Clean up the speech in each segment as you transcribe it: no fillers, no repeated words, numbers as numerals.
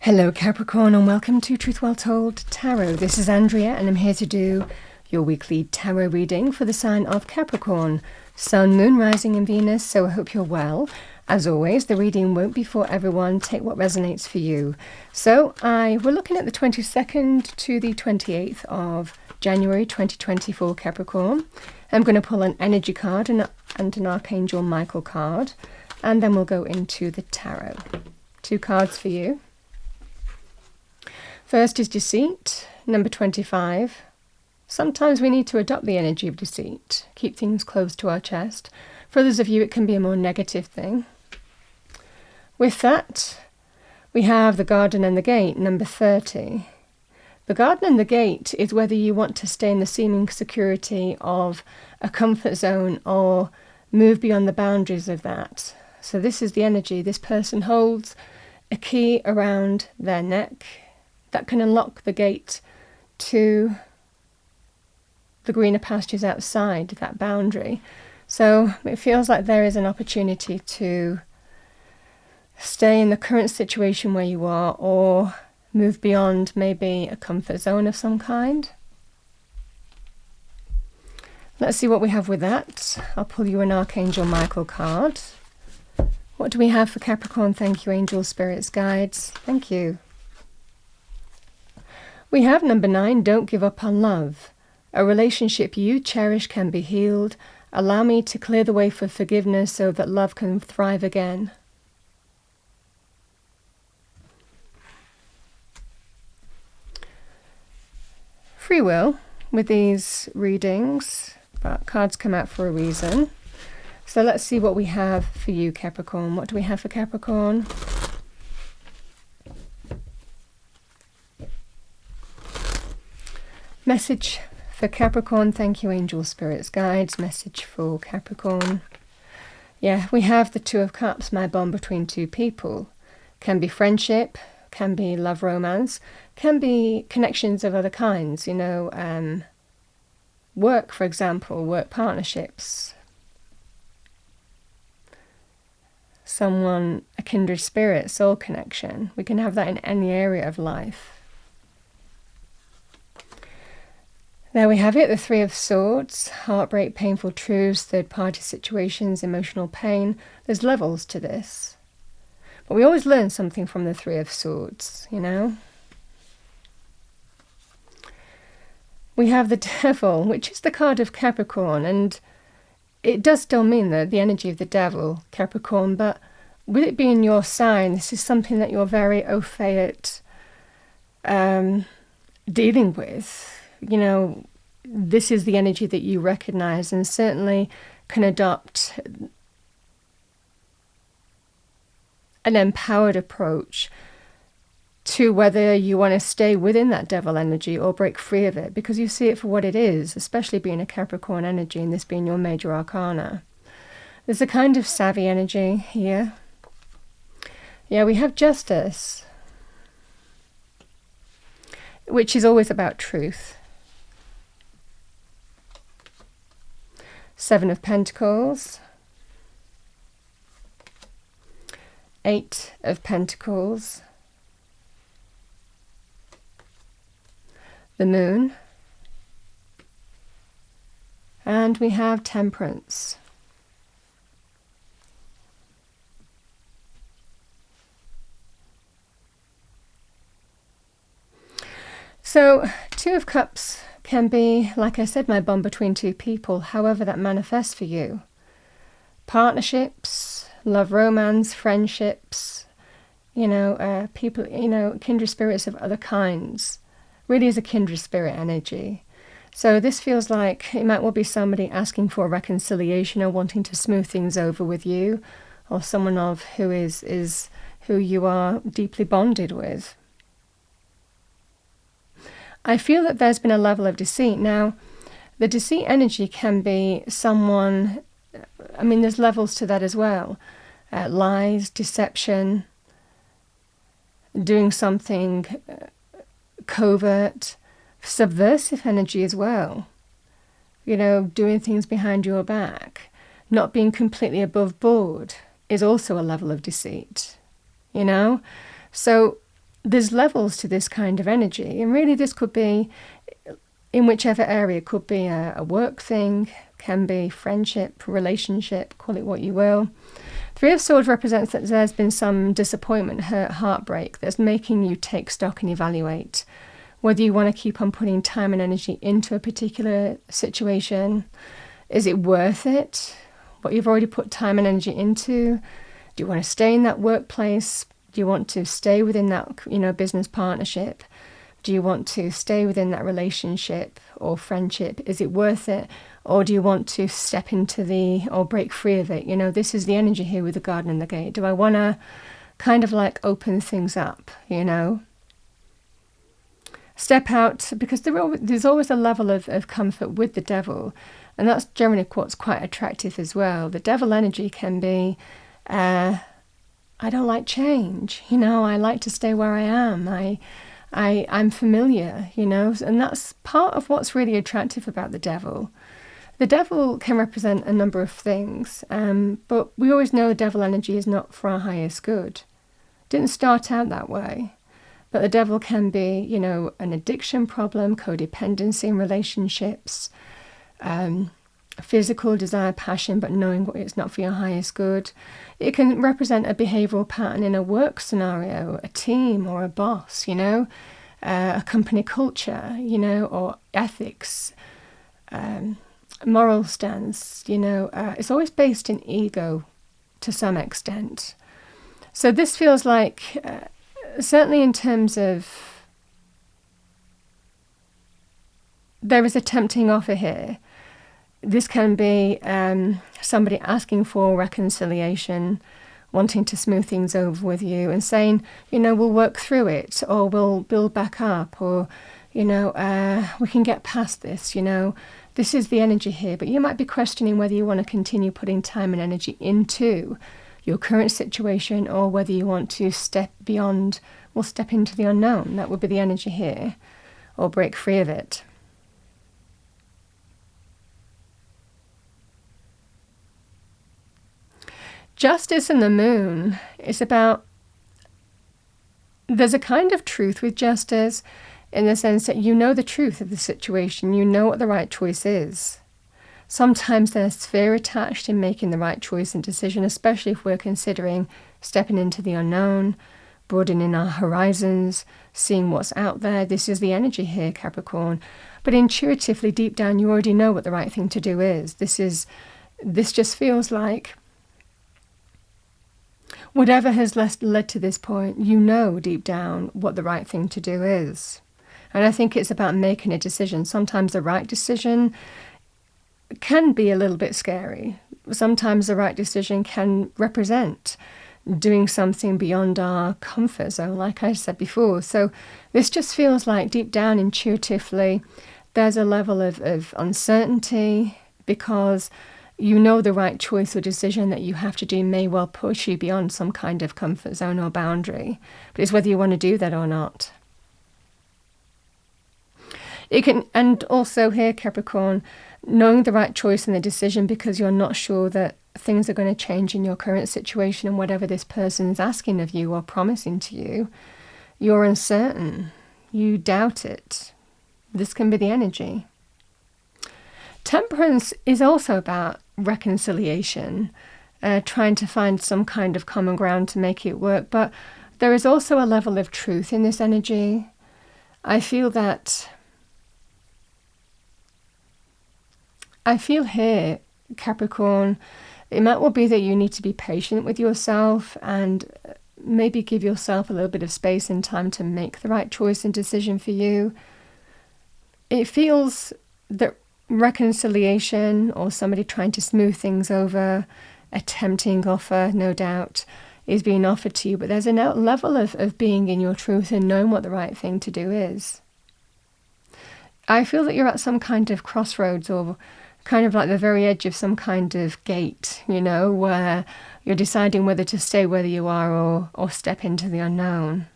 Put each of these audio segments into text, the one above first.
Hello Capricorn and welcome to Truth Well Told Tarot. This is Andrea and I'm here to do your weekly tarot reading for the sign of Capricorn, Sun, Moon, Rising and Venus, so I hope you're well. As always, the reading won't be for everyone, take what resonates for you. So we're looking at the 22nd to the 28th of January 2024 Capricorn. I'm going to pull an energy card and an Archangel Michael card, and then we'll go into the tarot. 2 cards for you. First is deceit, number 25. Sometimes we need to adopt the energy of deceit, keep things close to our chest. For others of you, it can be a more negative thing. With that, we have the garden and the gate, number 30. The garden and the gate is whether you want to stay in the seeming security of a comfort zone or move beyond the boundaries of that. So this is the energy. This person holds a key around their neck that can unlock the gate to the greener pastures outside that boundary. So it feels like there is an opportunity to stay in the current situation where you are or move beyond maybe a comfort zone of some kind. Let's see what we have with that. I'll pull you an Archangel Michael card. What do we have for Capricorn? Thank you, angels, spirits, guides. Thank you. We have number 9, don't give up on love. A relationship you cherish can be healed. Allow me to clear the way for forgiveness so that love can thrive again. Free will with these readings, but cards come out for a reason. So let's see what we have for you, Capricorn. What do we have for Capricorn? Message for Capricorn. Thank you, angels, spirits, guides. Message for Capricorn. Yeah, we have the 2 of Cups, my bond between 2 people. Can be friendship, can be love romance, can be connections of other kinds, work, for example, work partnerships. Someone, a kindred spirit, soul connection. We can have that in any area of life. There we have it, the 3 of Swords, heartbreak, painful truths, third-party situations, emotional pain. There's levels to this. But we always learn something from the 3 of Swords, We have the Devil, which is the card of Capricorn, and it does still mean the energy of the Devil, Capricorn, but with it being your sign, this is something that you're very au fait dealing with. This is the energy that you recognize and certainly can adopt an empowered approach to whether you want to stay within that devil energy or break free of it, because you see it for what it is, especially being a Capricorn energy and this being your major arcana. There's a kind of savvy energy here. Yeah, we have Justice, which is always about truth. 7 of Pentacles, 8 of Pentacles, the Moon, and we have Temperance. So 2 of Cups can be, like I said, my bond between 2 people, however that manifests for you. Partnerships, love romance, friendships, people, kindred spirits of other kinds. Really is a kindred spirit energy. So this feels like it might well be somebody asking for reconciliation or wanting to smooth things over with you, or someone of who is who you are deeply bonded with. I feel that there's been a level of deceit. Now, the deceit energy can be someone, there's levels to that as well. Lies, deception, doing something covert, subversive energy as well. Doing things behind your back, not being completely above board is also a level of deceit, So there's levels to this kind of energy, and really this could be in whichever area. It could be a work thing, can be friendship, relationship, call it what you will. Three of Swords represents that there's been some disappointment, hurt, heartbreak that's making you take stock and evaluate whether you want to keep on putting time and energy into a particular situation. Is it worth it, what you've already put time and energy into? Do you want to stay in that workplace? Do you want to stay within that, business partnership? Do you want to stay within that relationship or friendship? Is it worth it? Or do you want to step into or break free of it? This is the energy here with the Garden and the Gate. Do I want to kind of like open things up, Step out, because there's always a level of comfort with the Devil. And that's generally what's quite attractive as well. The Devil energy can be, I don't like change. I like to stay where I am. I'm familiar, and that's part of what's really attractive about the Devil. The Devil can represent a number of things, but we always know the Devil energy is not for our highest good. It didn't start out that way. But the Devil can be, an addiction problem, codependency in relationships, physical desire, passion, but knowing it's not for your highest good. It can represent a behavioural pattern in a work scenario, a team or a boss, a company culture, or ethics, moral stance, it's always based in ego to some extent. So this feels like, certainly in terms of, there is a tempting offer here. This can be somebody asking for reconciliation, wanting to smooth things over with you and saying, we'll work through it, or we'll build back up, or, we can get past this, This is the energy here, but you might be questioning whether you want to continue putting time and energy into your current situation, or whether you want to step beyond or step into the unknown. That would be the energy here, or break free of it. Justice and the Moon is about, there's a kind of truth with justice in the sense that you know the truth of the situation, you know what the right choice is. Sometimes there's fear attached in making the right choice and decision, especially if we're considering stepping into the unknown, broadening our horizons, seeing what's out there. This is the energy here, Capricorn. But intuitively, deep down, you already know what the right thing to do is. This just feels like whatever has led to this point, you know deep down what the right thing to do is. And I think it's about making a decision. Sometimes the right decision can be a little bit scary. Sometimes the right decision can represent doing something beyond our comfort zone, like I said before. So this just feels like deep down, intuitively, there's a level of uncertainty, because you know the right choice or decision that you have to do may well push you beyond some kind of comfort zone or boundary. But it's whether you want to do that or not. It can, and also here, Capricorn, knowing the right choice and the decision because you're not sure that things are going to change in your current situation, and whatever this person is asking of you or promising to you, you're uncertain. You doubt it. This can be the energy. Temperance is also about reconciliation, trying to find some kind of common ground to make it work. But there is also a level of truth in this energy. I feel here, Capricorn, it might well be that you need to be patient with yourself and maybe give yourself a little bit of space and time to make the right choice and decision for you. It feels that reconciliation, or somebody trying to smooth things over, a tempting offer, no doubt, is being offered to you. But there's a level of being in your truth and knowing what the right thing to do is. I feel that you're at some kind of crossroads, or kind of like the very edge of some kind of gate, where you're deciding whether to stay where you are or step into the unknown.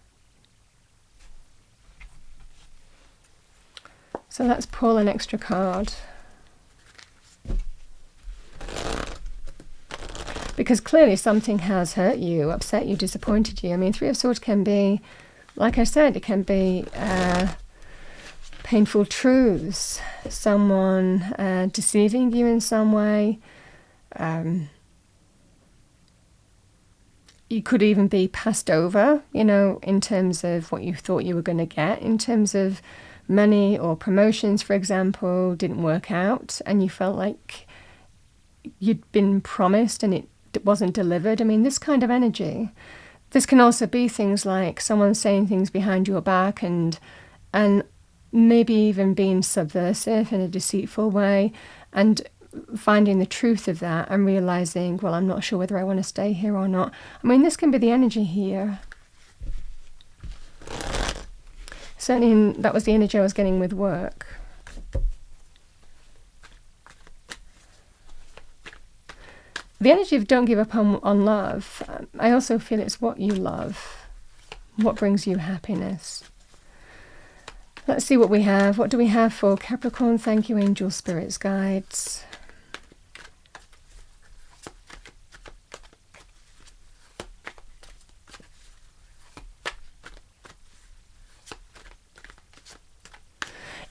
So let's pull an extra card. Because clearly something has hurt you, upset you, disappointed you. I mean, Three of Swords can be like I said, it can be painful truths, someone deceiving you in some way. You could even be passed over, in terms of what you thought you were going to get, in terms of money or promotions, for example, didn't work out, and you felt like you'd been promised and it wasn't delivered. I mean, this kind of energy. This can also be things like someone saying things behind your back and maybe even being subversive in a deceitful way, and finding the truth of that and realizing, well, I'm not sure whether I want to stay here or not. I mean, this can be the energy here. Certainly, that was the energy I was getting with work. The energy of don't give up on love. I also feel it's what you love, what brings you happiness. Let's see what we have. What do we have for Capricorn? Thank you, angel, spirits, guides.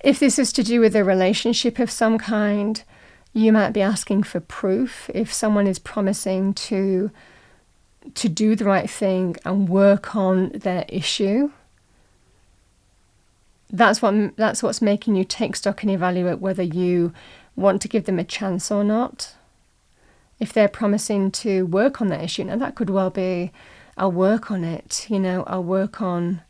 If this is to do with a relationship of some kind, you might be asking for proof. If someone is promising to do the right thing and work on their issue, that's what's making you take stock and evaluate whether you want to give them a chance or not. If they're promising to work on that issue, now that could well be, I'll work on it, I'll work on...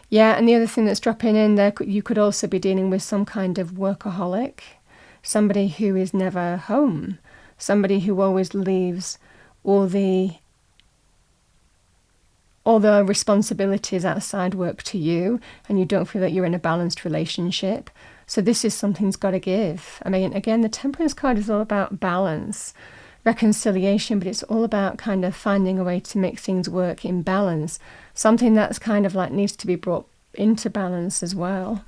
Yeah, and the other thing that's dropping in there, you could also be dealing with some kind of workaholic, somebody who is never home, somebody who always leaves all the responsibilities outside work to you, and you don't feel that you're in a balanced relationship. So this is something's got to give. I mean, again, the Temperance card is all about balance, reconciliation, but it's all about kind of finding a way to make things work in balance. Something that's kind of like needs to be brought into balance as well.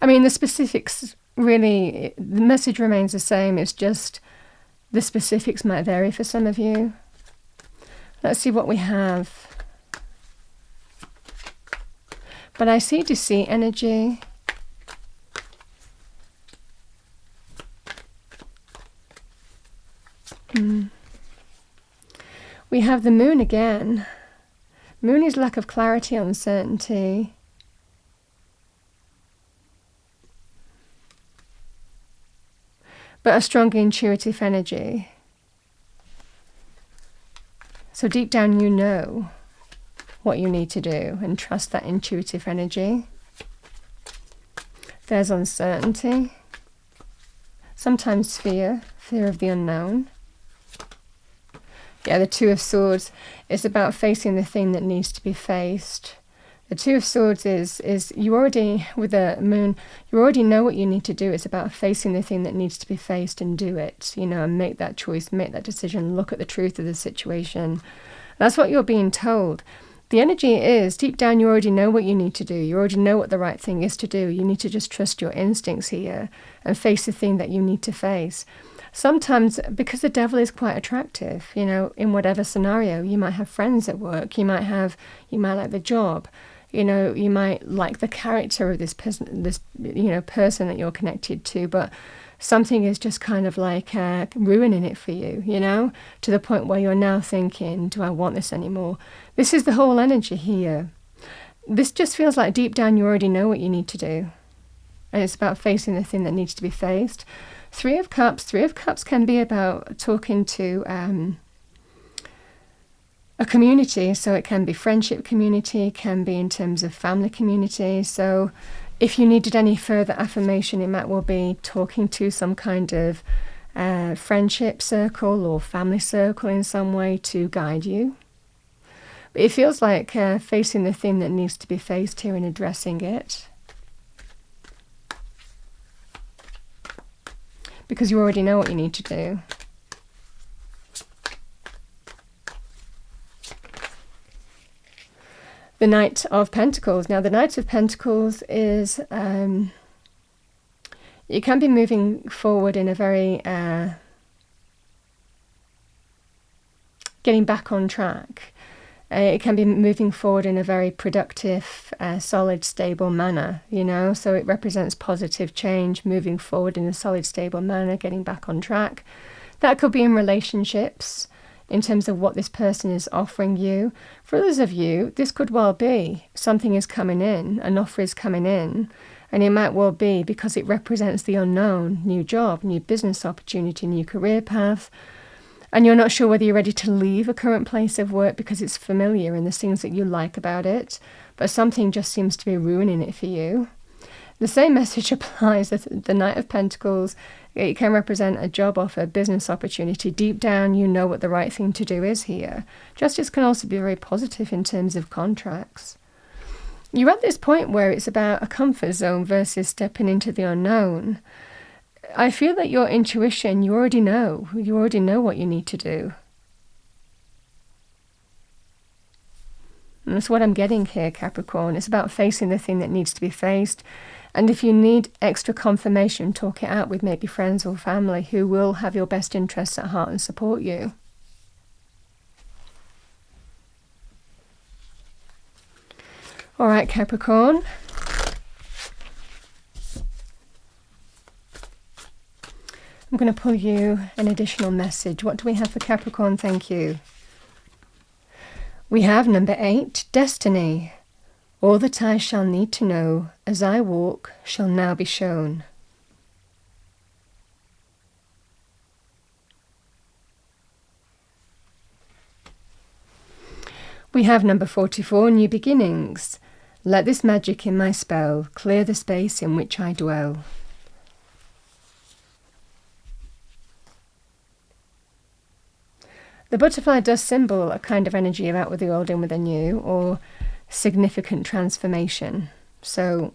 I mean, the specifics really, the message remains the same. It's just the specifics might vary for some of you. Let's see what we have. But I see deceit energy. We have the moon again. Moon is lack of clarity, uncertainty. But a strong intuitive energy. So deep down you know what you need to do and trust that intuitive energy. There's uncertainty. Sometimes fear of the unknown. Yeah, the Two of Swords is about facing the thing that needs to be faced. The Two of Swords is you already, with the moon, you already know what you need to do. It's about facing the thing that needs to be faced and do it, and make that choice, make that decision, look at the truth of the situation. That's what you're being told. The energy is, deep down, you already know what you need to do. You already know what the right thing is to do. You need to just trust your instincts here and face the thing that you need to face. Sometimes, because the devil is quite attractive, in whatever scenario, you might have friends at work, you might like the job, you might like the character of this person, person that you're connected to, but something is just kind of like ruining it for you, to the point where you're now thinking, do I want this anymore? This is the whole energy here. This just feels like deep down you already know what you need to do. And it's about facing the thing that needs to be faced. Three of Cups can be about talking to a community. So it can be friendship community, can be in terms of family community. So if you needed any further affirmation, it might well be talking to some kind of friendship circle or family circle in some way to guide you. But it feels like facing the thing that needs to be faced here and addressing it. Because you already know what you need to do. The Knight of Pentacles. Now, the Knight of Pentacles is, you can be moving forward in a very, getting back on track. It can be moving forward in a very productive, solid, stable manner, you know, so it represents positive change, moving forward in a solid, stable manner, getting back on track. That could be in relationships, in terms of what this person is offering you. For others of you, this could well be something is coming in, an offer is coming in, and it might well be because it represents the unknown, new job, new business opportunity, new career path, and you're not sure whether you're ready to leave a current place of work because it's familiar and there's things that you like about it, but something just seems to be ruining it for you. The same message applies to the Knight of Pentacles. It can represent a job offer, a business opportunity. Deep down, you know what the right thing to do is here. Justice can also be very positive in terms of contracts. You're at this point where it's about a comfort zone versus stepping into the unknown. I feel that your intuition, you already know what you need to do. And that's what I'm getting here, Capricorn. It's about facing the thing that needs to be faced. And if you need extra confirmation, talk it out with maybe friends or family who will have your best interests at heart and support you. All right, Capricorn. I'm going to pull you an additional message. What do we have for Capricorn? Thank you. We have number 8, Destiny. All that I shall need to know as I walk shall now be shown. We have number 44, New Beginnings. Let this magic in my spell clear the space in which I dwell. The butterfly does symbol a kind of energy of out with the old, in with the new, or significant transformation. So,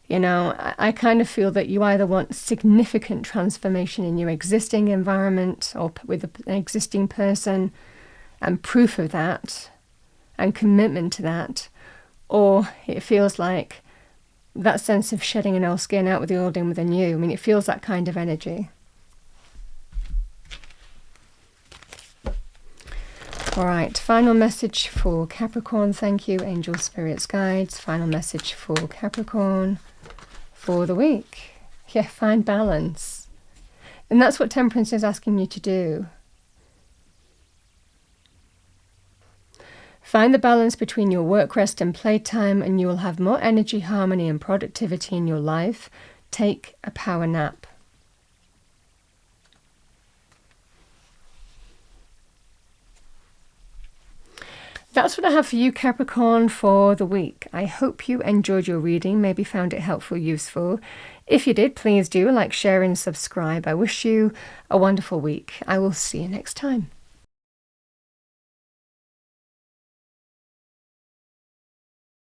you know, I kind of feel that you either want significant transformation in your existing environment or with an existing person and proof of that and commitment to that, or it feels like that sense of shedding an old skin, out with the old, in with the new. I mean, it feels that kind of energy. All right, final message for Capricorn. Thank you, angels, spirits, guides. Final message for Capricorn for the week. Yeah, find balance. And that's what Temperance is asking you to do. Find the balance between your work, rest, and playtime, and you will have more energy, harmony, and productivity in your life. Take a power nap. That's what I have for you, Capricorn, for the week. I hope you enjoyed your reading, maybe found it helpful, useful. If you did, please do like, share, and subscribe. I wish you a wonderful week. I will see you next time.